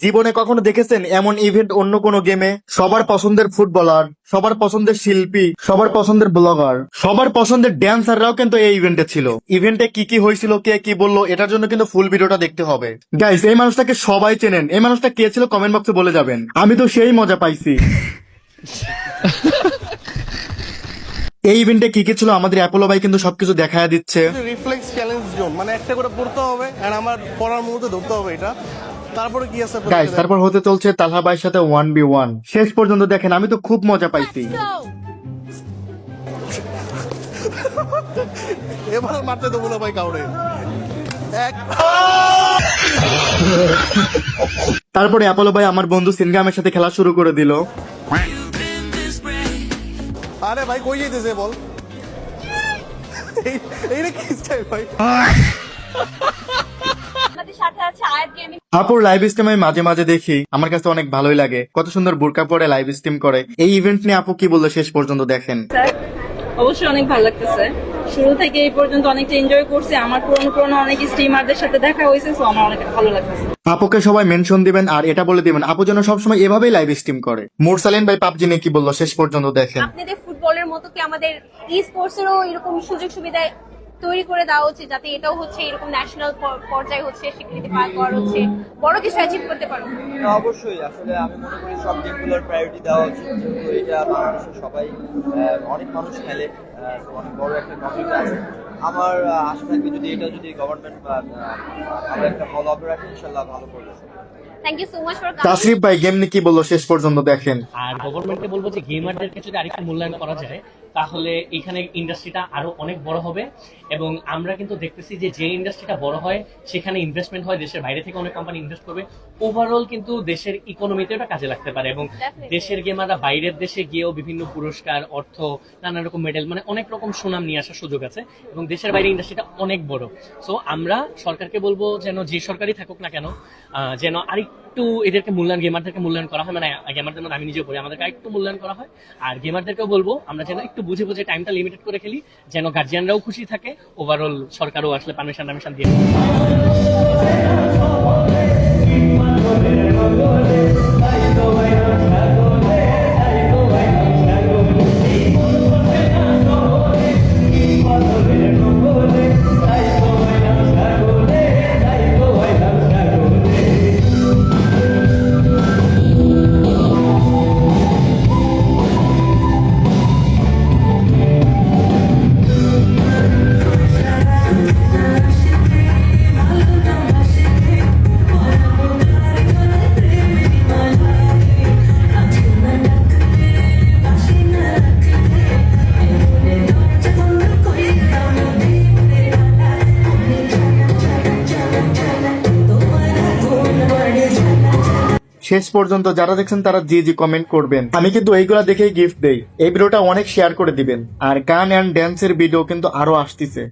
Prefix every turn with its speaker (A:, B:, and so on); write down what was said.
A: জীবনে কখনো দেখেছেন এমন ইভেন্ট অন্য কোনো গেমে? সবার পছন্দের ফুটবলার, সবার পছন্দের শিল্পী, সবার পছন্দের ব্লগার, সবার পছন্দের ড্যান্সাররাও কিন্তু এই ইভেন্টে ছিল। ইভেন্টে কি কি হয়েছিল, কে কি বললো, এটার জন্য কিন্তু ফুল ভিডিওটা দেখতে হবে। গাইস, এই মানুষটাকে সবাই চেনেন। এই মানুষটা কে ছিল কমেন্ট বক্সে বলে যাবেন। আমি তো সেই মজা পাইছি। এই ইভেন্টে কি কি ছিল আমাদের অ্যাপোলো ভাই কিন্তু সবকিছু দেখায় দিচ্ছে।
B: রিফ্লেক্স চ্যালেঞ্জ জোন, মানে একটা করে পড়তে হবে আর আমার পড়ার মুহূর্তে ধরতে হবে এটা। তারপরে কি আছে
A: গাইস, তারপর হতে চলছে তালহা ভাইয়ের সাথে 1v1। শেষ পর্যন্ত দেখেন, আমি তো খুব মজা পাইছি।
B: এবার মারতে দেবো না ভাই কাউরে। এক
A: তারপরে অ্যাপোলো ভাই আমার বন্ধু সিনগামের সাথে খেলা শুরু করে দিল।
B: আরে ভাই কই যেতেছে বল। এইটা কি স্টাইল ভাই?
C: আমাদের সাথে আছে আয়াত গেমিং।
A: আপুর লাইভ স্ট্রিম আমি মাঝে মাঝে দেখি, আমার কাছে অনেক ভালোই লাগে। কত সুন্দর বোরকা পরে লাইভ স্ট্রিম করে। এই ইভেন্ট নিয়ে আপু কি বললো শেষ পর্যন্ত দেখেন।
C: স্যার অবশ্যই অনেক ভালো লাগতেছে। শুরু থেকে এই পর্যন্ত অনেকটা এনজয় করছি। আমার পুরনো অনেক স্ট্রিমারদের সাথে দেখা হয়েছে, সো আমার অনেক ভালো লাগতেছে।
A: আপুকে সবাই মেনশন দিবেন আর এটা বলে দিবেন আপু যেন সবসময় এভাবেই লাইভ স্ট্রিম করে। মুরসালিন ভাই পাবজি নিয়ে কি বললো শেষ পর্যন্ত দেখেন।
C: আপনাদের ফুটবলের মতো কি আমাদের ই স্পোর্টসেরও এরকম সুযোগ সুবিধা তৈরি করে দেওয়া উচিত, যাতে এটাও হচ্ছে এরকম ন্যাশনাল পর্যায়ে হচ্ছে স্বীকৃতি পাওয়ার হচ্ছে বড় কিছু অ্যাচিভ করতে পারো?
D: অবশ্যই, আসলে আমি মনে করি সব গেমগুলোর প্রায়োরিটি দেওয়া উচিত, যেহেতু এটা বাংলাদেশের সবাই অনেক মানুষ খেলে, তো অনেক বড় একটা টপিক আছে। আমার আশা থাকবে যদি এটা যদি গভর্নমেন্ট বা আমরা একটা ফলো আপ রাখি, ইনশাল্লাহ ভালো করবে।
C: Thank you so much for
A: Tasrif ভাই গেম নিয়ে কি বললো শেষ পর্যন্ত দেখেন।
E: আর গভর্নমেন্টকে বলবো যে গেমারদেরকে যদি আরেকটু মূল্যায়ন করা যায়, তাহলে এখানে ইন্ডাস্ট্রিটা আরো অনেক বড় হবে। এবং আমরা কিন্তু দেখতেছি যে যে ইন্ডাস্ট্রিটা বড় হয় সেখানে ইনভেস্টমেন্ট হয়, দেশের বাইরে থেকে অনেক কোম্পানি ইনভেস্ট করবে। ওভারঅল কিন্তু দেশের ইকোনমিতে ওটা কাজে লাগতে পারে এবং দেশের গেমাররা বাইরের দেশে গিয়েও বিভিন্ন পুরস্কার, অর্থ, নানা রকম মেডেল, মানে অনেক রকম সুনাম নিয়ে আসার সুযোগ আছে। এবং দেশের বাইরে ইন্ডাস্ট্রিটা অনেক বড়। সো আমরা সরকারকে বলবো যেন যে সরকারই থাকুক না কেন, যেন আরেকটু এদেরকে মূল্যায়ন, গেমারদেরকে মূল্যায়ন করা হয়। মানে গেমারদের মধ্যে আমি নিজেও পড়ি, আমাদেরকে একটু মূল্যায়ন করা হয়। আর গেমারদেরকেও বলবো আমরা যেন একটু বুঝে বুঝে টাইমটা লিমিটেড করে খেলি, যেন গার্জিয়ানরাও খুশি থাকে, ওভারঅল সরকারও আসলে পারমিশন দিয়ে।
A: শেষ পর্যন্ত যারা দেখছেন তারা জি জি কমেন্ট করবেন। আমি কিন্তু এইগুলা দেখেই গিফট দেই। এই ভিডিওটা অনেক শেয়ার করে দিবেন। আর গান অ্যান্ড ড্যান্সের ভিডিও কিন্তু আরো আসতেছে।